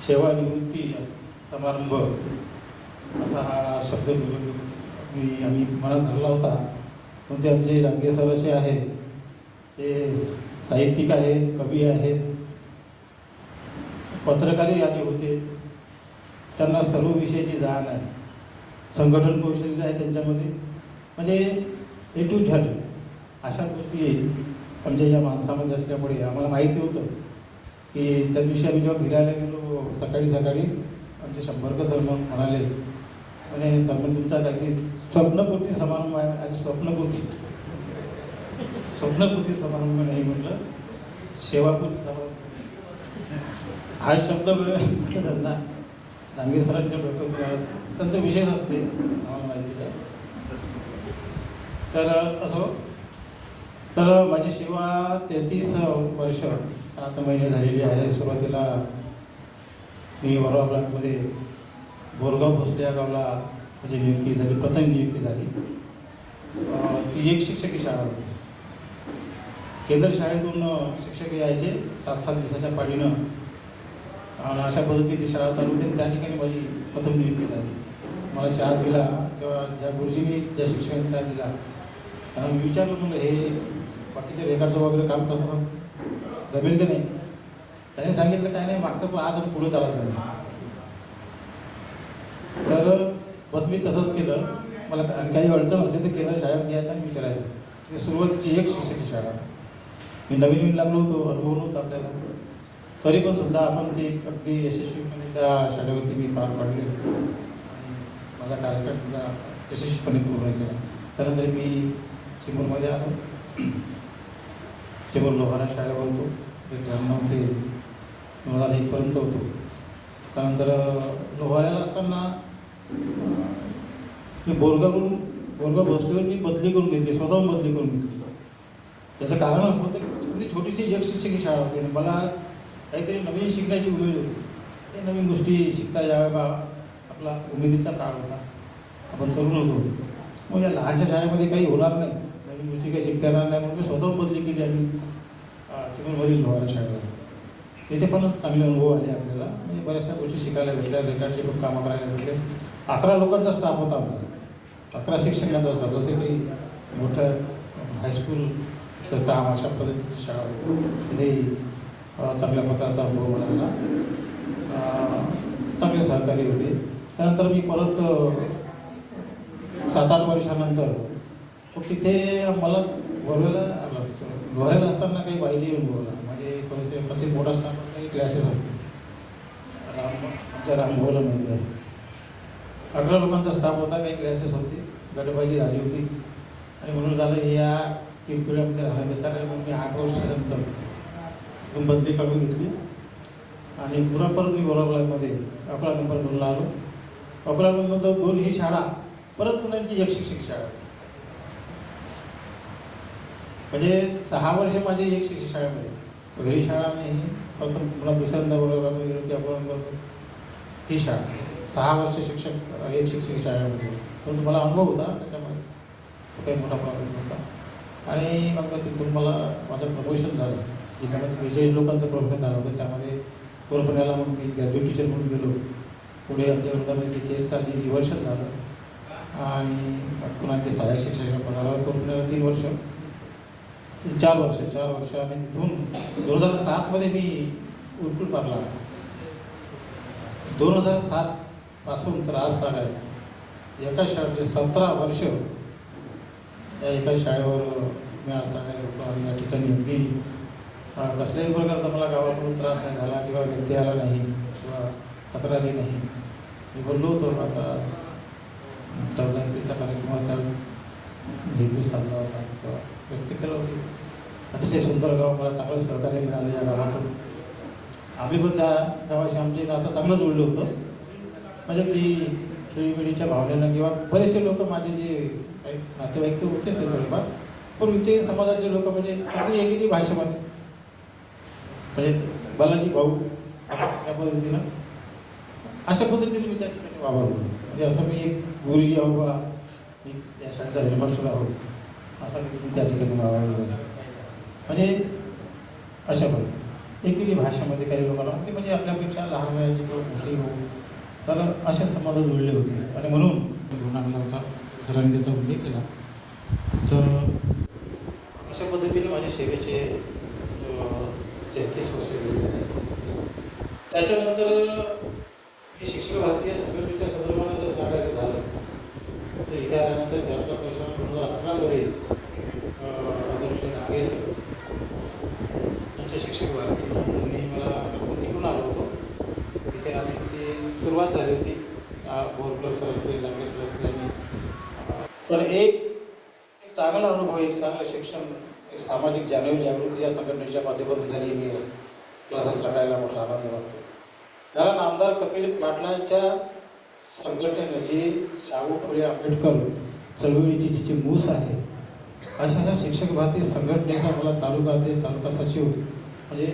सेवानिवृत्ती समारंभ असा हा शब्द आम्ही मनात धरला होता. पण ते आमचे रांगे सर असे आहेत, ते साहित्यिक आहेत, कवी आहेत, पत्रकारही आले होते. त्यांना सर्व विषयाची जाण आहे, संघटन कौशल्य आहे त्यांच्यामध्ये. म्हणजे ए टू झेड अशा गोष्टी आमच्या या माणसामध्ये असल्यामुळे आम्हाला माहिती होतं की त्या दिवशी आम्ही जेव्हा फिरायला गेलो सकाळी आमचे 100 सर म्हणाले, म्हणजे सर तुमचा काहीतरी स्वप्नपूर्ती समारंभ आहे. आणि स्वप्नपूर्ती समारंभ नाही म्हटलं, सेवापूर्ती समारंभ. हा शब्द त्यांना रांगे सरांच्या डोक्यातून आला. त्यांचा विशेष असते आम्हाला माहिती आहे. तर असो, तर माझी सेवा 33 वर्ष 7 महिने झालेली आहे. सुरुवातीला मी वरोरा ब्लॉकमध्ये बोरगाव भोसले या गावला माझी नियुक्ती झाली, प्रथम नियुक्ती झाली. ती एक शिक्षकी शाळा होती. केंद्र शाळेतून शिक्षक यायचे 7-7 दिवसाच्या पाळीनं, आणि अशा पद्धतीने ती शाळा चालू होती. त्या ठिकाणी माझी प्रथम नियुक्ती झाली. मला चहा दिला तेव्हा ज्या गुरुजींनी ज्या शिक्षकांनी चहा दिला त्यांना मी विचारलं, म्हणलं हे बाकीच्या रेकॉर्डचं वगैरे काम कसं जमेल की नाही. त्याने सांगितलं काय नाही, मागचं पण आज आणि पुढे चालायचं नाही. तर बस मी तसंच केलं. मला आणि काही अडचण असली तर केंद्र शाळेत यायचं आणि विचारायचं. ते सुरुवातीची एक शिक्षकी शाळा. मी नवीन लागलो होतो, अनुभव नव्हता आपल्याला, तरी पण सुद्धा आपण ते अगदी यशस्वीपणे त्या शाळेवरती मी पार पाडले आणि माझा कार्यकाळ सुद्धा यशस्वीपणे पूर्ण केला. त्यानंतर मी चिमूरमध्ये आलो. चिमूर लोहारा शाळेवर होतो. ते 93 ते 2001 पर्यंत होतो. त्यानंतर लोहाऱ्याला असताना मी बोरगाव भोसलेवर मी बदली करून घेतली, स्वतःहून बदली करून घेतली. त्याचं कारण असं होतं की अगदी छोटीशी एक शिक्षकी शाळा होती आणि मला काहीतरी नवीन शिकण्याची उमेद होती. ते नवीन गोष्टी शिकता याव्या बा, आपला उमेदीचा काळ होता, आपण तरुण होतो. मग या लहानशा शाळेमध्ये काही होणार नाही, नवीन गोष्टी काही शिकता येणार नाही, म्हणून मी स्वतःहून बदली केली आणि चिमूरमधील लोहारा शाळेवर. तिथे पण चांगले अनुभव आले आपल्याला. म्हणजे बऱ्याचशा गोष्टी शिकायला भेटल्या, रेकॉर्डचे पण कामं करायला भेटले. 11 लोकांचा स्टाफ होता आमचा, 11 शिक्षकांचा स्टाफ. जसे काही मोठं हायस्कूलचं काम अशा पद्धतीची शाळा होती. तिथे चांगल्या प्रकारचा अनुभव मला आला. चांगले सहकारी होते. त्यानंतर मी परत 7-8 वर्षानंतर तिथे मला लोहाऱ्याला असताना काही वाईटही अनुभव आला. म्हणजे थोडेसे कसे मोठा स्टाफ काही क्लासेस असते, आमच्या रामभाऊला माहिती आहे. 11 लोकांचा स्टाफ होता, काही क्लासेस होते, गटबाजी झाली होती आणि म्हणून झालं या किरतुळ्यामध्ये राहणं बेकार आहे. मग मी 8 वर्षानंतर तिथून बदली काढून घेतली आणि पुन्हा परत मी वरोरा ब्लॉकमध्ये 11 नंबर 2ला आलो. 11 नंबर 2 ही शाळा परत पुन्हा एक शिक्षक शाळा. म्हणजे 6 वर्ष माझे एक शिक्षक शाळेमध्ये, घरी शाळा नाही. प्रथम मला दुसऱ्यांदा वरोरा गेलो होती 11 नंबर ही शाळा. 6 वर्ष एक शिक्षक शाळेमध्ये. परंतु मला अनुभव होता, त्याच्यामुळे काही मोठा प्रॉब्लेम नव्हता. आणि मग तिथून मला माझं प्रमोशन झालं. जिल्ह्यामध्ये 42 लोकांचं प्रमोशन झालं होतं. त्यामध्ये कोरपण्याला मग मी ग्रॅज्युएट टीचर म्हणून गेलो. पुढे आमच्या विरोधामध्ये ती केस चालली, रिव्हर्शन झालं आणि पुन्हा आमचे सहाय्यक शिक्षक पदाला कोरपण्याला 3 वर्ष 4 वर्ष आणि तिथून 2007 मी उरकूट पारला. 2007 पासून तर आज तक आहे एका म्हणजे 17 वर्ष या एका शाळेवर मी आज तक होतो. आणि या ठिकाणी अगदी कसल्याही प्रकारचा मला गावाकडून त्रास नाही झाला किंवा व्यक्ती आला नाही किंवा तक्रारी नाही. मी बोललो होतो आता 14 एप्रिलचा कार्यक्रमात त्या भेटून चालला होता किंवा व्यक्त केलं होतं. अतिशय सुंदर गाव, मला चांगलं सहकार्य मिळालं या गावातून. आम्ही पण त्या गावाशी आमचे नातं चांगलं जुळलं होतं. म्हणजे ती खेळीमेळीच्या भावनेनं किंवा बरेचसे लोक माझे जे काही नातेवाईक ते होतेच ते थोडेफार, पण इथे समाजाचे लोक म्हणजे आपली एकेरी भाषेमध्ये म्हणजे बालाजी भाऊ या पद्धतीनं अशा पद्धतीने मी त्या ठिकाणी वावरलो. म्हणजे असं मी एक गुरुजी आहो बा, मी या शाळेचा हेडमास्टर आहोत असं मी त्या ठिकाणी वावरलो आहे. म्हणजे अशा पद्धती एकेरी भाषेमध्ये काही लोकांना ते म्हणजे आपल्यापेक्षा लहान वयाचे किंवा मोठेही होऊ तर असे संबंध जुळले होते आणि म्हणून गुण आणला होता रंगेचा उल्लेख केला. तर अशा पद्धतीने माझ्या सेवेचे 33 वर्ष गेलेले आहे. त्याच्यानंतर हे शिक्षक भारतीय संघटनेच्या संदर्भानं जर सांगायचं झालं तर इथे आल्यानंतर दर्गा परिषद 2011मध्ये आदरणीय नागे सर यांच्या शिक्षक भारती यांनी मला तिकडून आलो होतो. इथे आम्ही ती सुरुवात झाली होती बोरकर सर असले नागे सर असले आणि पण एक चांगला अनुभव एक चांगलं शिक्षण एक सामाजिक जागृती या संघटनेच्या माध्यमातून झाली मी क्लासेस लागायला मोठा आनंद वाटतो. कारण आमदार कपिल पाटलांच्या संघटनेनं जी शाहू फुले आंबेडकर चळवळीची जिची मूस आहे अशा ह्या शिक्षक भारती संघटनेचा मला तालुका सचिव म्हणजे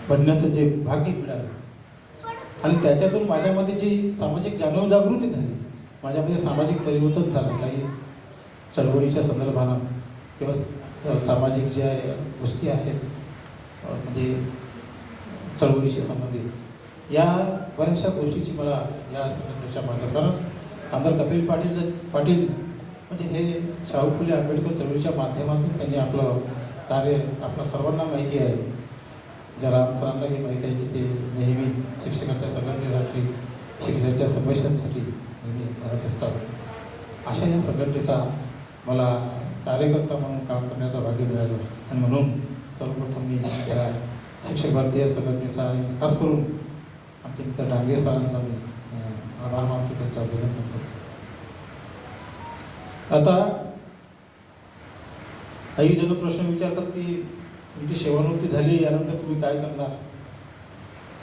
बनण्याचं जे भाग्य मिळालं आणि त्याच्यातून माझ्यामध्ये जी सामाजिक जागृती झाली माझ्यामध्ये सामाजिक परिवर्तन झालं काही चळवळीच्या संदर्भानं किंवा सामाजिक ज्या गोष्टी आहेत म्हणजे चळवळीशी संबंधित या बऱ्याचशा गोष्टीची मला या संघटनेच्या माध्यमातून आमदार कपिल पाटील म्हणजे हे शाहू फुले आंबेडकर चळवळीच्या माध्यमातून त्यांनी आपलं कार्य आपल्या सर्वांना माहिती आहे. ज्या राम सरांनाही माहिती आहे की ते नेहमी शिक्षकांच्या संघटनेसाठी शिक्षकांच्या समस्यांसाठी नेहमी करत असतात. अशा या संघटनेचा मला कार्यकर्ता म्हणून काम करण्याचं भाग्य मिळालं आणि म्हणून सर्वप्रथम मी त्या शिक्षक भारतीय संघटनेचा आणि खास करून आमचे मित्र डांगे सरांचा मी आभार मानतो त्यांचा अभिनंदन करतो. आता काही जण प्रश्न विचारतात की तुमची सेवानिवृत्ती झाली यानंतर तुम्ही काय करणार.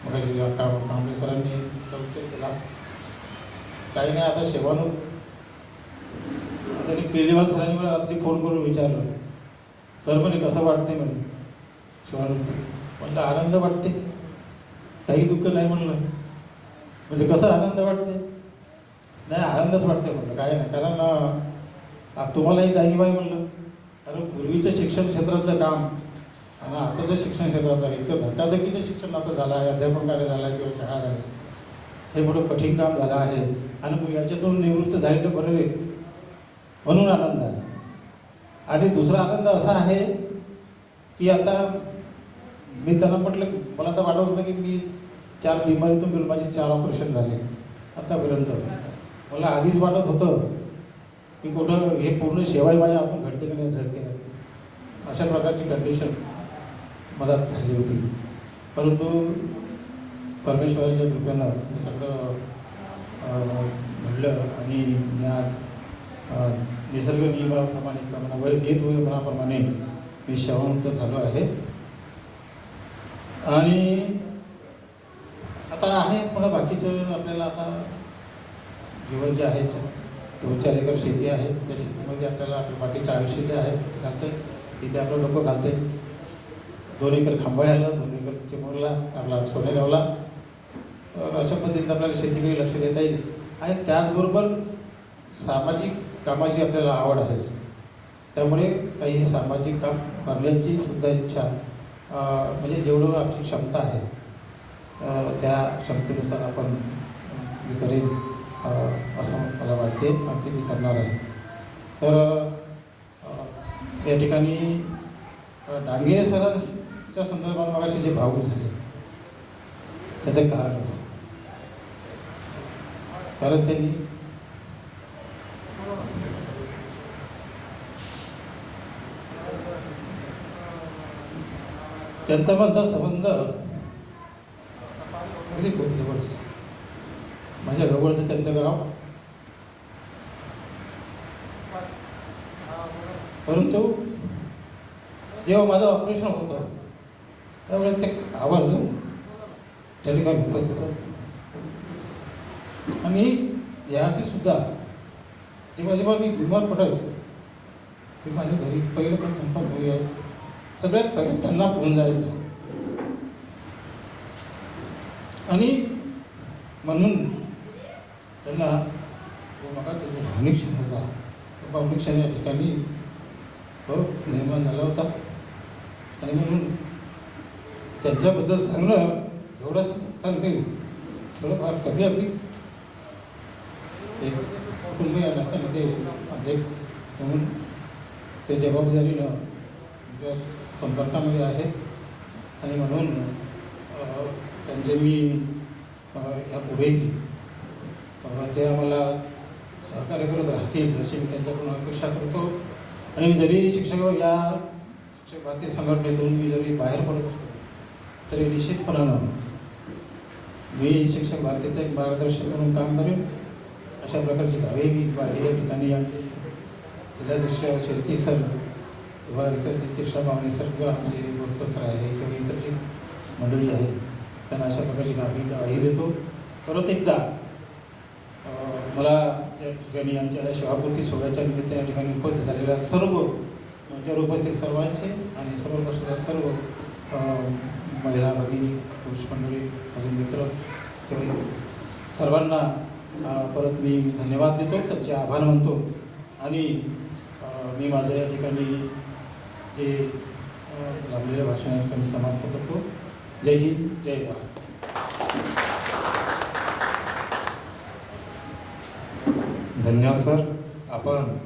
मग कांबळे सरांनी विचार केला काही नाही आता सेवानिवृत्ती त्यांनी पेलेवाल सरांनी मला रात्री फोन करून विचारलं सर पण कसं वाटते म्हणे सेवानिवृत्ती. म्हटलं आनंद वाटते काही दुःख नाही म्हणलं. म्हणजे कसं आनंद वाटते नाही आनंदच वाटते म्हटलं काय नाही कारण तुम्हालाही जाणीव आहे म्हणलं कारण पूर्वीचं शिक्षण क्षेत्रातलं काम आणि आताचं शिक्षण क्षेत्रातलं इतकं धकाधकीचं शिक्षण आता झालं आहे अध्यापन कार्य झालं आहे किंवा शाळा झाली हे मोठं कठीण काम झालं आहे आणि मग याच्यातून निवृत्त झालेलं बरं रे म्हणून आनंद आहे. आणि दुसरा आनंद असा आहे की आता मी त्यांना म्हटलं मला तर वाटत होतं की मी 4 बिमारीतून गेलो माझे 4 ऑपरेशन झाले आतापर्यंत. मला आधीच वाटत होतं की कुठं हे पूर्ण सेवाही माझ्या आपण घडते की नाही घडते अशा प्रकारची कंडिशन मला झाली होती. परंतु परमेश्वराच्या कृपेनं हे सगळं घडलं आणि मी आज निसर्ग नियमाप्रमाणे वयप्रमाणे मी सेवामुक्त झालो आहे. आणि आता आहे पुन्हा बाकीचं आपल्याला आता जीवन जे आहे 2-4 एकर शेती आहे त्या शेतीमध्ये आपल्याला बाकीचं आयुष्य जे आहे घालतं आहे इथे आपलं डोकं घालतं आहे. 2 एकर खांबाळ्याला 2 एकर चिमूरला आपला सोनेगावला. तर अशा पद्धतीने आपल्याला शेतीकडे लक्ष देता येईल आणि त्याचबरोबर सामाजिक कामाची आपल्याला आवड आहेच त्यामुळे काही सामाजिक काम करण्याची सुद्धा इच्छा म्हणजे जेवढं आमची क्षमता आहे त्या क्षमतेनुसार आपण मी करेन असं मला वाटते आणि ते मी करणार आहे. तर या ठिकाणी डांगे सरांच्या संदर्भात मगाशी जे भावूक झाले त्याचं कारण असं कारण त्यांनी त्यांचा माझा संबंध अगदी खूप जवळचा माझ्या जवळचं त्यांचं गाव. परंतु जेव्हा माझं ऑपरेशन होतं त्यावेळेस ते आवर्जून त्या ठिकाणी उपस्थित होतं. आणि याआधीसुद्धा जेव्हा मी बिमार पडायचो ते माझ्या घरी पहिलं पण संपर्क होईल सगळ्यात पहिले त्यांना फोन जायचं आणि म्हणून त्यांना जो मगाचा जो भावनिक क्षण होता तो भावनिक क्षण या ठिकाणी निर्माण झाला होता. आणि म्हणून त्यांच्याबद्दल सांगणं एवढंच सांगते, थोडंफार कमी अगदी एक कुटुंबीय नात्यामध्ये एक म्हणून ते जबाबदारीनं तुमच्या संपर्कामध्ये आहेत आणि म्हणून त्यांचे मी यापुढेही ते आम्हाला सहकार्य करत राहतील अशी मी त्यांच्याकडून अपेक्षा करतो. आणि जरी शिक्षक भारती संघटनेतून मी जरी बाहेर पडत असतो तरी निश्चितपणानं मी शिक्षक भारतीचं एक मार्गदर्शक म्हणून काम करेन. अशा प्रकारची गावे मी या ठिकाणी आमचे जिल्हाध्यक्ष शेळकी सर किंवा इतर जे कृष्णा मावणे सर किंवा आमचे गोरकर सर आहे किंवा इतर जी मंडळी आहे त्यांना अशा प्रकारची गावी देतो. परत एकदा मला या ठिकाणी आमच्या शिवापूर्ती सोहळ्याच्या निमित्त या ठिकाणी उपस्थित झालेल्या सर्व मंचावर उपस्थित सर्वांचे आणि सर्व बसलेल्या सर्व महिला भगिनी पुरुष मंडळी माझे मित्र किंवा सर्वांना परत मी धन्यवाद देतो, त्यांचे आभार मानतो आणि मी माझं या ठिकाणी हे लांबलेलं भाषण या ठिकाणी समाप्त करतो. जय हिंद, जय भारत. धन्यवाद सर. आपण